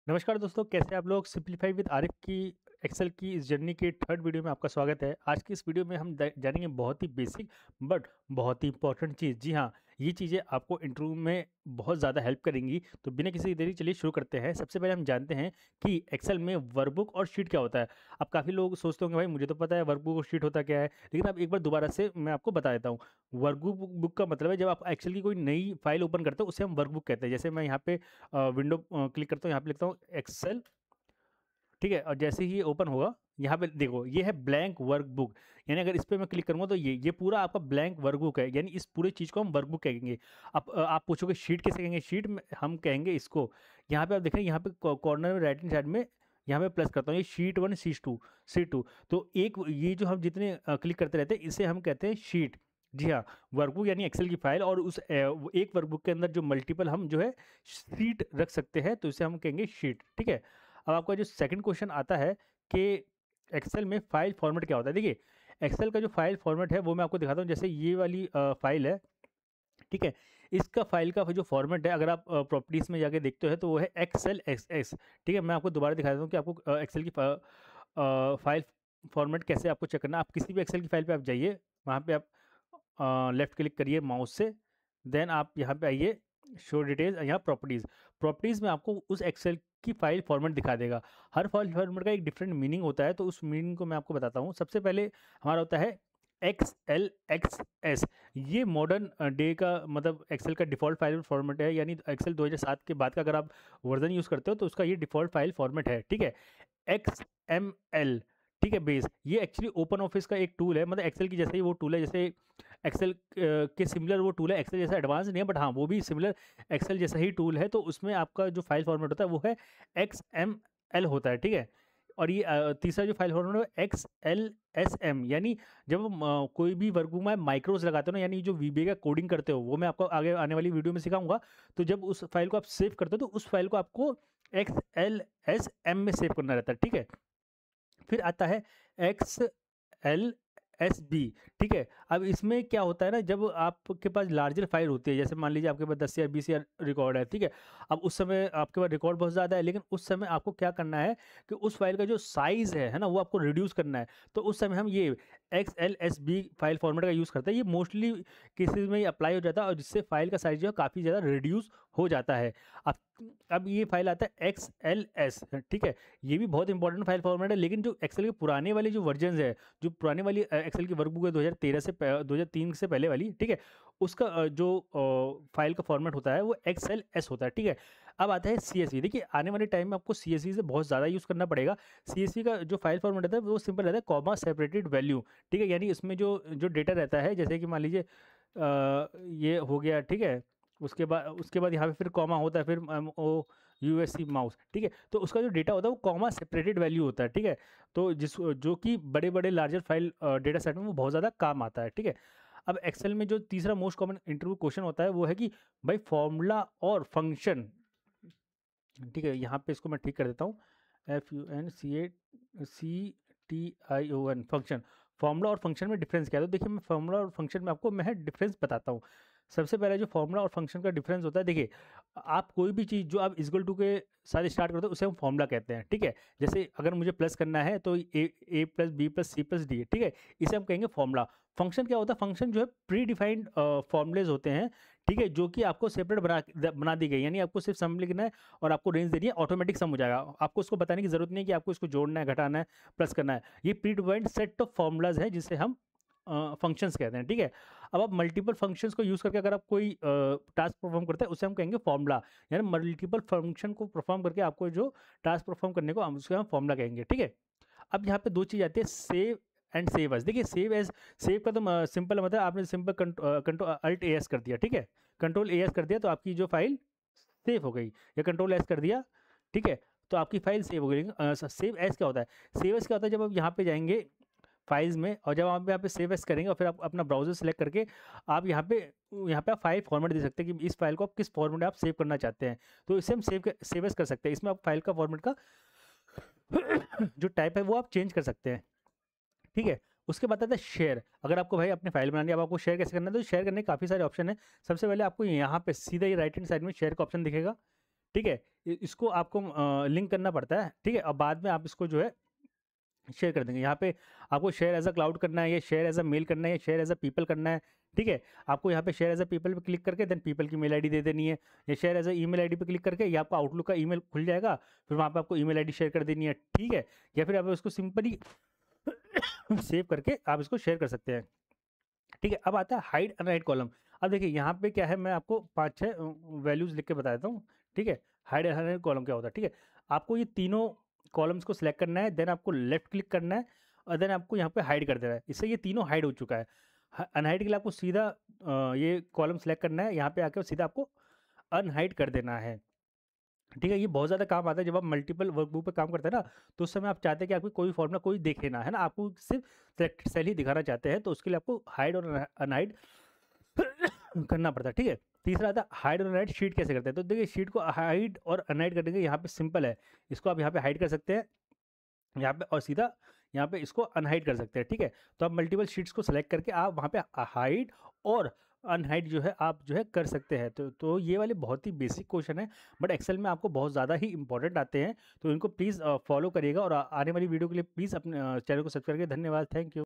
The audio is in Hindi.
नमस्कार दोस्तों, कैसे आप लोग। सिंपलीफाई विद आरिफ की एक्सेल की इस जर्नी के थर्ड वीडियो में आपका स्वागत है। आज की इस वीडियो में हम जानेंगे बहुत ही बेसिक बट बहुत ही इंपॉर्टेंट चीज़। जी हाँ, ये चीज़ें आपको इंटरव्यू में बहुत ज़्यादा हेल्प करेंगी। तो बिना किसी देरी चलिए शुरू करते हैं। सबसे पहले हम जानते हैं कि एक्सेल में वर्कबुक और शीट क्या होता है। अब काफ़ी लोग सोचते होंगे भाई मुझे तो पता है वर्कबुक और शीट होता क्या है, लेकिन अब एक बार दोबारा से मैं आपको बता देता हूँ। वर्कबुक बुक का मतलब है जब आप एक्सेल की कोई नई फाइल ओपन करते हो उसे हम वर्कबुक कहते हैं। जैसे मैं यहाँ पे विंडो क्लिक करता हूँ, यहाँ पे लिखता हूँ एक्सेल, ठीक है। और जैसे ही ये ओपन होगा, यहाँ पे देखो ये है ब्लैंक वर्कबुक। यानी अगर इस पे मैं क्लिक करूँगा तो ये पूरा आपका ब्लैंक वर्कबुक है, यानी इस पूरे चीज़ को हम वर्कबुक कहेंगे। अब आप पूछोगे शीट कैसे कहेंगे, शीट में हम कहेंगे इसको, यहाँ पे आप देख रहे हैं यहाँ पे कॉर्नर में राइट हैंड साइड में यहाँ पे प्लस करता हूँ, ये शीट 1 शीट 2 तो एक ये जो हम जितने क्लिक करते रहते हैं इसे हम कहते हैं शीट। जी हाँ, वर्कबुक यानी एक्सेल की फाइल, और उस वो एक वर्कबुक के अंदर जो मल्टीपल हम जो है शीट रख सकते हैं तो इसे हम कहेंगे शीट, ठीक है। अब आपका जो सेकंड क्वेश्चन आता है कि एक्सेल में फाइल फॉर्मेट क्या होता है। देखिए, एक्सेल का जो फाइल फॉर्मेट है वो मैं आपको दिखाता हूँ। जैसे ये वाली फाइल है, ठीक है। इसका फाइल का जो फॉर्मेट है, अगर आप प्रॉपर्टीज में जाके देखते हो तो वो है एक्सेल एक्स एक्स, ठीक है। मैं आपको दोबारा दिखा देता हूँ कि आपको एक्सेल की फाइल फॉर्मेट कैसे आपको चेक करना है। आप किसी भी एक्सेल की फाइल पे आप जाइए, वहाँ पे आप लेफ्ट क्लिक करिए माउस से, देन आप यहाँ पे आइए शो डिटेल्स, यहाँ प्रॉपर्टीज़। प्रॉपर्टीज़ में आपको उस एक्सेल की फाइल फॉर्मेट दिखा देगा। हर फाइल फॉर्मेट का एक डिफरेंट मीनिंग होता है, तो उस मीनिंग को मैं आपको बताता हूँ। सबसे पहले हमारा होता है एक्सएल एक्स एस। ये मॉडर्न डे का मतलब एक्सेल का डिफ़ॉल्ट फाइल फॉर्मेट है, यानी एक्सेल 2007 के बाद का अगर आप वर्जन यूज़ करते हो तो उसका ये डिफ़ॉल्ट फाइल फॉर्मेट है, ठीक है। XML, ठीक है, बेस। ये एक्चुअली ओपन ऑफिस का एक टूल है, मतलब एक्सेल की जैसे ही वो टूल है। जैसे एक्सेल के सिमिलर वो टूल है, एक्सेल जैसा एडवांस नहीं है बट हाँ वो भी सिमिलर एक्सेल जैसा ही टूल है। तो उसमें आपका जो फाइल फॉर्मेट होता है वो है XML होता है, ठीक है। और ये तीसरा जो फाइल फॉर्मेट है XLSM, यानी जब हम कोई भी वर्कबुक में माइक्रोज लगाते हो ना, यानी जो वीबीए का कोडिंग करते हो, वो मैं आपको आगे आने वाली वीडियो में सिखाऊंगा। तो जब उस फाइल को आप सेव करते हो तो उस फाइल को आपको XLSM में सेव करना रहता है, ठीक है। फिर आता है XLSB, ठीक है। अब इसमें क्या होता है ना, जब आपके पास लार्जर फाइल होती है, जैसे मान लीजिए आपके पास 10 या 20 या रिकॉर्ड है, ठीक है। अब उस समय आपके पास रिकॉर्ड बहुत ज़्यादा है, लेकिन उस समय आपको क्या करना है कि उस फाइल का जो साइज़ है ना, वो आपको रिड्यूस करना है। तो उस समय हम ये XLSB फाइल फॉर्मेट का यूज़ करते हैं। ये मोस्टली केसेस में ये अप्लाई हो जाता है, और जिससे फाइल का साइज़ जो है काफ़ी ज़्यादा रिड्यूस हो जाता है। अब अब ये फाइल आता है XLS, ठीक है। ये भी बहुत इंपॉर्टेंट फाइल फॉर्मेट है, लेकिन जो एक्सेल के पुराने वाले जो वर्जन है, जो पुराने वाली एक्सेल की वर्कबुक है 2013 से 2003 से पहले वाली, ठीक है, उसका जो फाइल का फॉर्मेट होता है वो XLS होता है, ठीक है। अब आता है CSV। देखिए, आने वाले टाइम में आपको CSV से बहुत ज़्यादा यूज़ करना पड़ेगा। CSV का जो फाइल फॉर्मेट रहता है वो सिंपल रहता है, कॉमा सेपरेटेड वैल्यू, ठीक है। यानी इसमें जो जो डेटा रहता है, जैसे कि मान लीजिए ये हो गया, ठीक है। उसके बाद यहाँ पे फिर कॉमा होता है, फिर ओ USC माउस, ठीक है। तो उसका जो डेटा होता है वो कॉमा सेपरेटेड वैल्यू होता है, ठीक है। तो जो कि बड़े बड़े लार्जर फाइल डेटा सेट में वो बहुत ज़्यादा काम आता है, ठीक है। अब एक्सेल में जो तीसरा मोस्ट कॉमन इंटरव्यू क्वेश्चन होता है वो है कि भाई फॉर्मूला और फंक्शन, ठीक है। यहाँ पे इसको मैं ठीक कर देता हूँ, FUNCTION फंक्शन। फॉर्मूला और फंक्शन में डिफरेंस क्या है, तो देखिए मैं फॉर्मूला और फंक्शन में आपको मैं डिफरेंस बताता हूँ। सबसे पहले जो फॉर्मूला और फंक्शन का डिफरेंस होता है, देखिए आप कोई भी चीज़ जो आप इक्वल टू के साथ स्टार्ट करते हो उसे हम फॉर्मूला कहते हैं, ठीक है। जैसे अगर मुझे प्लस करना है तो A plus B plus C plus D, ठीक है, इसे हम कहेंगे फॉर्मूला। फंक्शन क्या होता है, फंक्शन जो है प्री डिफाइंड फॉर्मूलेज होते हैं, ठीक है, जो कि आपको सेपरेट बना दी गई, यानी आपको सिर्फ सम लिखना है और आपको रेंज देनी है, ऑटोमेटिक सम हो जाएगा। आपको उसको बताने की जरूरत नहीं है कि आपको इसको जोड़ना है, घटाना है, प्लस करना है। ये pre defined set of formulas है जिसे हम फंक्शंस कहते हैं, ठीक है। अब आप मल्टीपल फंक्शंस को यूज़ करके अगर आप कोई टास्क परफॉर्म करते हैं उसे हम कहेंगे फॉर्मूला। यानी मल्टीपल फंक्शन को परफॉर्म करके आपको जो टास्क परफॉर्म करने को हम उसका हम फॉर्मूला कहेंगे, ठीक है। अब यहाँ पे दो चीज़ आती है, सेव एंड सेव एज। देखिए सेव एज, सेव का तो सिंपल मतलब आपने सिंपल कंट्रोल अल्ट एस कर दिया, ठीक है। कंट्रोल एस कर दिया तो आपकी जो फाइल सेव हो गई, या कंट्रोल एस कर दिया, ठीक है, तो आपकी फाइल सेव हो गई। सेव एज क्या होता है, सेव एज क्या होता है, जब आप यहाँ पे जाएंगे फाइल्स में, और जब आप यहाँ पे सेव एज करेंगे और फिर आप अपना ब्राउजर सेलेक्ट करके आप यहाँ पे आप फाइल फॉर्मेट दे सकते हैं कि इस फाइल को आप किस फॉर्मेट में आप सेव करना चाहते हैं। तो इससे हम सेव एज कर सकते हैं। इसमें आप फाइल का फॉर्मेट का जो टाइप है वो आप चेंज कर सकते हैं, ठीक है। उसके बाद आता है शेयर। अगर आपको भाई अपनी फाइल बनानी है, अब आपको शेयर कैसे करना है, तो शेयर करने के काफ़ी सारे ऑप्शन है। सबसे पहले आपको यहाँ पे सीधा ही राइट हैंड साइड में शेयर का ऑप्शन दिखेगा, ठीक है। इसको आपको लिंक करना पड़ता है, ठीक है? और बाद में आप इसको जो है शेयर कर देंगे। यहाँ पे आपको शेयर एज़ अ क्लाउड करना है, या शेयर एज़ अ मेल करना है, या शेयर एज़ अ पीपल करना है, ठीक है? आपको यहाँ पे शेयर एज़ अ पीपल पे क्लिक करके देन पीपल की मेल आईडी दे देनी है, या share as a email ID पे क्लिक करके या आपका आउटलुक का ईमेल खुल जाएगा, फिर वहाँ पे आपको ईमेल आईडी शेयर कर देनी है, ठीक है? या फिर आप उसको सिंपली सेव करके आप इसको शेयर कर सकते हैं, ठीक है? अब आता है हाइड अनहाइड कॉलम। अब देखिए यहाँ पे क्या है, मैं आपको 5-6 वैल्यूज़ लिख के बता देता हूँ, ठीक है? हाइड अनहाइड कॉलम क्या होता है, ठीक है? आपको ये तीनों कॉलम्स को सिलेक्ट करना है, देन आपको लेफ्ट क्लिक करना है और देन आपको यहाँ पे हाइड कर देना है। इससे ये तीनों हाइड हो चुका है। अनहाइड के लिए आपको सीधा ये कॉलम सेलेक्ट करना है, यहाँ पे आके सीधा आपको अनहाइड कर देना है, ठीक है? ये बहुत ज़्यादा काम आता है जब आप मल्टीपल वर्कबुक पे काम करते हैं ना, तो उस समय आप चाहते हैं कि आपकी कोई फॉर्मूला कोई देखे ना, है ना? आपको सिर्फ सेलेक्टेड सेल ही दिखाना चाहते हैं, तो उसके लिए आपको हाइड और अनहाइड करना पड़ता है, ठीक है? तीसरा आता है हाइड और अनहाइड शीट कैसे करते हैं? तो देखिए शीट को हाइड और अनहाइड करने के यहाँ पे सिंपल है, इसको आप यहाँ पे हाइड कर सकते हैं, यहाँ पे और सीधा यहाँ पे इसको अनहाइड कर सकते हैं, ठीक है? तो आप मल्टीपल शीट्स को सेलेक्ट करके आप वहाँ पे हाइड और अनहाइड जो है आप जो है कर सकते हैं। तो ये वाले बहुत ही बेसिक क्वेश्चन है, बट एक्सेल में आपको बहुत ज़्यादा ही इंपॉर्टेंट आते हैं, तो इनको प्लीज़ फॉलो करिएगा और आने वाली वीडियो के लिए प्लीज़ अपने चैनल को सब्सक्राइब करिए। धन्यवाद, थैंक यू।